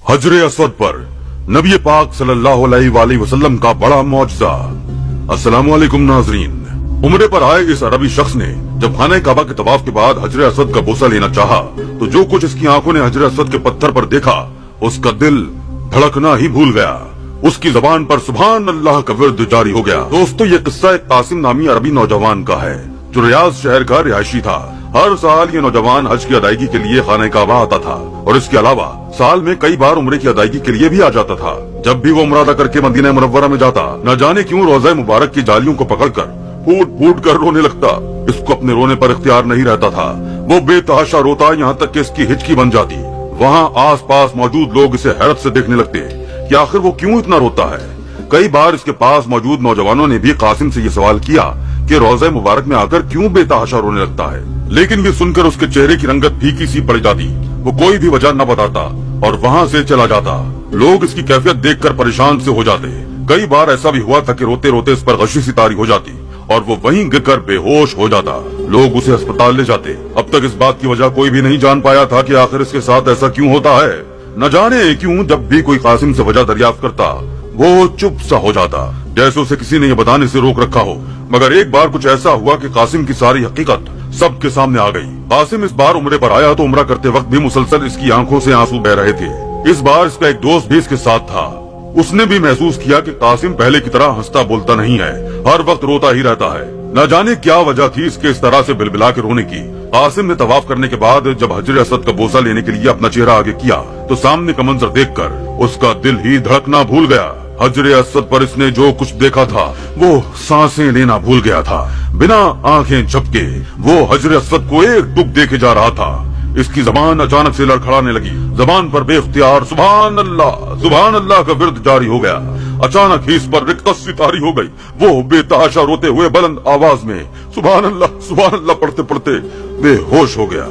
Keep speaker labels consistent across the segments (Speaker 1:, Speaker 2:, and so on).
Speaker 1: हजर असवद पर नबी पाक सल्लल्लाहु अलैहि वसल्लम का बड़ा मौजज़ा। अस्सलामु अलैकुम नाज़रीन। उम्रे पर आए इस अरबी शख्स ने जब खाने काबा के तवाफ के बाद हजर असवद का बोसा लेना चाहा तो जो कुछ इसकी आंखों ने हजर असवद के पत्थर पर देखा उसका दिल धड़कना ही भूल गया। उसकी जबान पर सुभान अल्लाह का विर्द जारी हो गया। दोस्तों, ये किस्सा एक कासिम नामी अरबी नौजवान का है जो रियाज शहर का रिहायशी था। हर साल ये नौजवान हज की अदायगी के लिए खाने काबा आता था और इसके अलावा साल में कई बार उम्रे की अदायगी के लिए भी आ जाता था। जब भी वो उम्रा अदा करके मदीना मुनव्वरा में जाता, न जाने क्यों रोज़ा मुबारक की जालियों को पकड़कर फूट फूट कर रोने लगता। इसको अपने रोने पर इख्तियार नहीं रहता था। वो बेतहाशा रोता, यहाँ तक कि इसकी हिचकी बन जाती। वहाँ आस पास मौजूद लोग इसे हैरत से देखने लगते कि आखिर वो क्यों इतना रोता है। कई बार इसके पास मौजूद नौजवानों ने भी कासिम से ये सवाल किया कि रोज़ा मुबारक में आकर क्यों बेतहाशा रोने लगता है, लेकिन ये सुनकर उसके चेहरे की रंगत फीकी सी पड़ जाती। वो कोई भी वजह न बताता और वहाँ से चला जाता। लोग इसकी कैफियत देखकर परेशान से हो जाते। कई बार ऐसा भी हुआ था कि रोते रोते इस पर गशी सी तारी हो जाती और वो वहीं गिरकर बेहोश हो जाता। लोग उसे अस्पताल ले जाते। अब तक इस बात की वजह कोई भी नहीं जान पाया था कि आखिर इसके साथ ऐसा क्यों होता है। न जाने क्यों जब भी कोई कासिम से वजह दरियाफ्त करता वो चुप सा हो जाता, जैसे उसे किसी ने ये बताने से रोक रखा हो। मगर एक बार कुछ ऐसा हुआ कि कासिम की सारी हकीकत सबके सामने आ गई। कासिम इस बार उम्रे पर आया तो उम्रा करते वक्त भी मुसलसल इसकी आंखों से आंसू बह रहे थे। इस बार इसका एक दोस्त भी इसके साथ था। उसने भी महसूस किया कि कासिम पहले की तरह हंसता बोलता नहीं है, हर वक्त रोता ही रहता है। न जाने क्या वजह थी इसके इस तरह से बिलबिला के रोने की। कासिम ने तवाफ करने के बाद जब हजर असद का बोसा लेने के लिए अपना चेहरा आगे किया तो सामने का मंजर देखकर उसका दिल ही धड़कना भूल गया। हजर असद पर इसने जो कुछ देखा था वो सांसें लेना भूल गया था। बिना आंखें झपके वो हजर असद को एक टुक देखे जा रहा था। इसकी जबान अचानक से लड़खड़ाने लगी। जबान पर बेख्तियार सुभान अल्लाह का विर्द जारी हो गया। अचानक ही इस पर रिक्कत सी तारी हो गई। वो बेतहाशा रोते हुए बुलंद आवाज में सुभान अल्लाह पढ़ते पढ़ते बेहोश हो गया।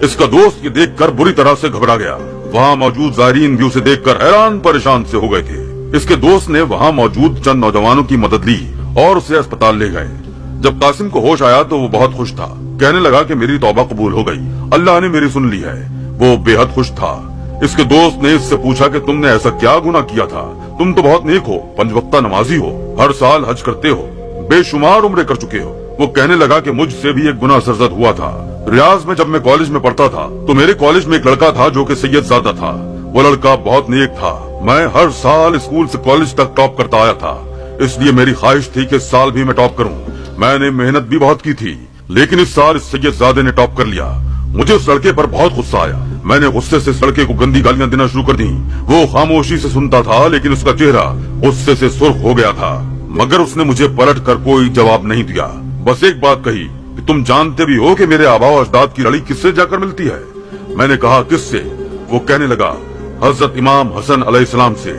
Speaker 1: इसका दोस्त ये देखकर बुरी तरह से घबरा गया। वहाँ मौजूद ज़ायरीन भी उसे देखकर हैरान परेशान से हो गए थे। इसके दोस्त ने वहाँ मौजूद चंद नौजवानों की मदद ली और उसे अस्पताल ले गए। जब कासिम को होश आया तो वो बहुत खुश था। कहने लगा कि मेरी तौबा कबूल हो गई, अल्लाह ने मेरी सुन ली है। वो बेहद खुश था। इसके दोस्त ने इससे पूछा कि तुमने ऐसा क्या गुनाह किया था? तुम तो बहुत नेक हो, पंजवक्ता नमाजी हो, हर साल हज करते हो, बेशुमार उम्रे कर चुके हो। वो कहने लगा कि मुझसे भी एक गुनाह सरजद हुआ था। रियाज में जब मैं कॉलेज में पढ़ता था तो मेरे कॉलेज में एक लड़का था जो कि सैयदजादा था। वो लड़का बहुत नेक था। मैं हर साल स्कूल से कॉलेज तक टॉप करता आया था, इसलिए मेरी ख्वाहिश थी कि इस साल भी मैं टॉप करूं। मैंने मेहनत भी बहुत की थी, लेकिन इस साल इस सैयदजादे ने टॉप कर लिया। मुझे उस लड़के पर बहुत गुस्सा आया। मैंने गुस्से से इस लड़के को गंदी गालियां देना शुरू कर दी। वो खामोशी से सुनता था, लेकिन उसका चेहरा गुस्से से सुर्ख हो गया था। मगर उसने मुझे पलट कर कोई जवाब नहीं दिया। बस एक बात कही कि तुम जानते भी हो कि मेरे आबा और अजदाद की लड़ी किससे जाकर मिलती है? मैंने कहा किससे? वो कहने लगा हजरत इमाम हसन अलैहिस्सलाम से,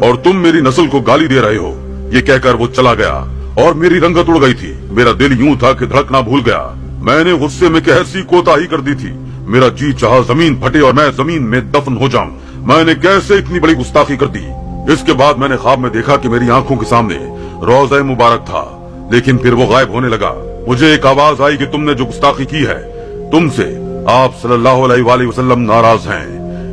Speaker 1: और तुम मेरी नस्ल को गाली दे रहे हो। ये कहकर वो चला गया और मेरी रंगत उड़ गई थी। मेरा दिल यूं था कि धड़कना भूल गया। मैंने गुस्से में कैसी कोताही कर दी थी। मेरा जी चाहा जमीन फटे और मैं जमीन में दफन हो जाऊं। मैंने कैसे इतनी बड़ी गुस्ताखी कर दी। इसके बाद मैंने ख्वाब में देखा कि मेरी आंखों के सामने रोज़ा मुबारक था, लेकिन फिर वो गायब होने लगा। मुझे एक आवाज आई कि तुमने जो गुस्ताखी की है, तुमसे आप सल्लल्लाहु अलैहि वसल्लम नाराज हैं।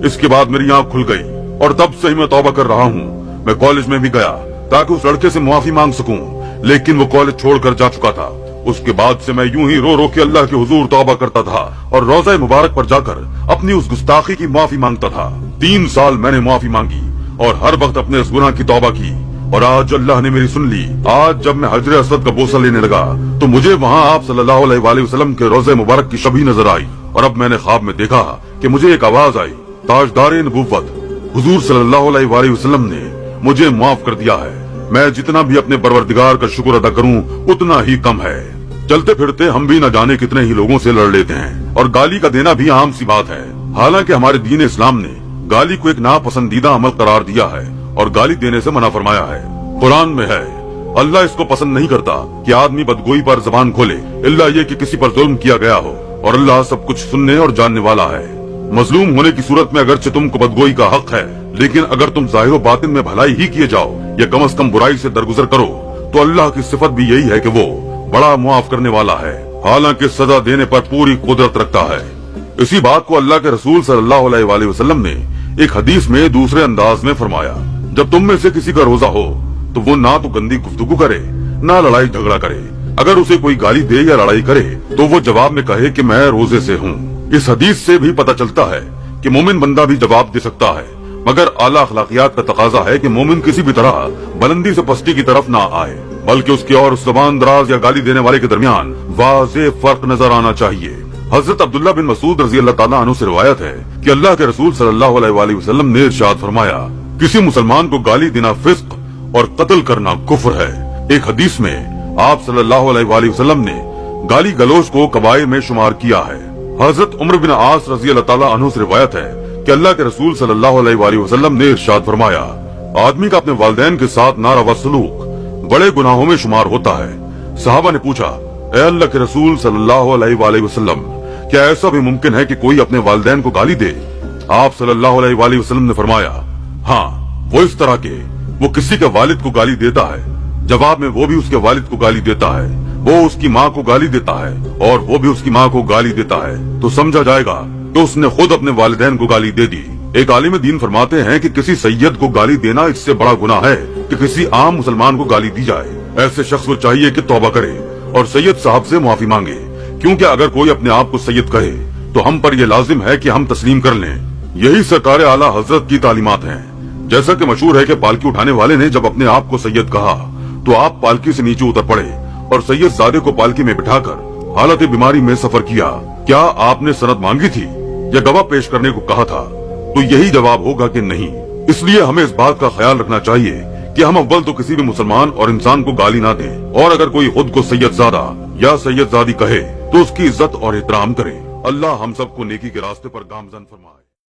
Speaker 1: इसके बाद मेरी आंख खुल गई और तब से ही मैं तौबा कर रहा हूँ। मैं कॉलेज में भी गया ताकि उस लड़के से मुआफी मांग सकूं, लेकिन वो कॉलेज छोड़कर जा चुका था। उसके बाद से मैं यूं ही रो रो के अल्लाह के हुजूर तौबा करता था और रोज़ा मुबारक पर जाकर अपनी उस गुस्ताखी की माफी मांगता था। 3 साल मैंने माफी मांगी और हर वक्त अपने इस गुनाह की तौबा की, और आज अल्लाह ने मेरी सुन ली। आज जब मैं हजर असद का बोसा लेने लगा तो मुझे वहाँ आप सल्लल्लाहु अलैहि वसल्लम के रोज़ा मुबारक की शबीह नजर आई। और अब मैंने ख्वाब में देखा कि मुझे एक आवाज आई, ताजदारे नबुव्वत हुजूर सल्लल्लाहु अलैहि वसल्लम ने मुझे माफ कर दिया है। मैं जितना भी अपने परवरदिगार का शुक्र अदा करूं उतना ही कम है। चलते फिरते हम भी न जाने कितने ही लोगों से लड़ लेते हैं और गाली का देना भी आम सी बात है। हालांकि हमारे दीन इस्लाम ने गाली को एक नापसंदीदा अमल करार दिया है और गाली देने से मना फरमाया है। कुरान में है, अल्लाह इसको पसंद नहीं करता कि आदमी बदगोई पर जबान खोले, इल्ला ये कि किसी पर जुल्म किया गया हो, और अल्लाह सब कुछ सुनने और जानने वाला है। मजलूम होने की सूरत में अगरचे तुमको बदगोई का हक है, लेकिन अगर तुम जाहिर बातिन में भलाई ही किए जाओ या कम से कम बुराई से दरगुजर करो तो अल्लाह की सिफत भी यही है कि वो बड़ा मुआफ करने वाला है, हालांकि सजा देने पर पूरी कुदरत रखता है। इसी बात को अल्लाह के रसूल सल्लल्लाहु अलैहि वसल्लम ने एक हदीस में दूसरे अंदाज में फरमाया, जब तुम में से किसी का रोजा हो तो वो ना तो गंदी गुफ्तगू करे ना लड़ाई झगड़ा करे। अगर उसे कोई गाली दे या लड़ाई करे तो वो जवाब में कहे कि मैं रोजे से हूँ। इस हदीस से भी पता चलता है कि मोमिन बंदा भी जवाब दे सकता है, मगर आला अखलाकियात का तकाजा है कि मोमिन किसी भी तरह बुलंदी से पस्ती की तरफ ना आए, बल्कि उसके और उस ज़बान दराज या गाली देने वाले के दरमियान वाज़ेह फर्क नजर आना चाहिए। हजरत अब्दुल्ला बिन मसूद रजी अल्लाह ताला अन्हु से रिवायत है कि अल्लाह के रसूल सल्लल्लाहु अलैहि वसल्लम ने इरशाद फरमाया, किसी मुसलमान को गाली देना फिस्क और कत्ल करना कुफ्र है। एक हदीस में आप सल्लल्लाहु अलैहि वसल्लम ने गाली गलोच को कबाइर में शुमार किया है। हजरत उमर बिन आस रजी अल्लाह ताला अन्हु से रिवायत है कि अल्लाह के रसूल सल्लल्लाहु अलैहि वसल्लम ने इरशाद फरमाया, आदमी का अपने वालिदैन के साथ नारवा सलूक बड़े गुनाहों में शुमार होता है। सहाबा ने पूछा, ए अल्लाह के रसूल सल्लल्लाहु अलैहि वसल्लम, क्या ऐसा भी मुमकिन है कि कोई अपने वालिदैन को गाली दे? आप सल्लल्लाहु अलैहि वसल्लम ने फरमाया, हाँ, वो इस तरह के वो किसी के वालिद को गाली देता है, जवाब में वो भी उसके वालिद को गाली देता है, वो उसकी माँ को गाली देता है और वो भी उसकी माँ को गाली देता है, तो समझा जाएगा कि उसने खुद अपने वालिदैन को गाली दे दी। एक आलिम दीन फरमाते हैं कि किसी सैयद को गाली देना इससे बड़ा गुनाह है कि किसी आम मुसलमान को गाली दी जाए। ऐसे शख्स को चाहिए कि तौबा करे और सैयद साहब से माफी मांगे, क्योंकि अगर कोई अपने आप को सैयद कहे तो हम पर यह लाजिम है कि हम तस्लीम कर लें। यही सरकार आला हजरत की तालीमात हैं। जैसा कि मशहूर है कि पालकी उठाने वाले ने जब अपने आप को सैयद कहा तो आप पालकी से नीचे उतर पड़े और सैयद सादे को पालकी में बिठाकर हालत बीमारी में सफर किया। क्या आपने सनद मांगी थी या गवाह पेश करने को कहा था? तो यही जवाब होगा कि नहीं। इसलिए हमें इस बात का ख्याल रखना चाहिए कि हम अव्वल तो किसी भी मुसलमान और इंसान को गाली ना दें, और अगर कोई खुद को सैयदजादा या सैयदजादी कहे तो उसकी इज्जत और एहतराम करें। अल्लाह हम सबको नेकी के रास्ते पर गामजन फरमाए।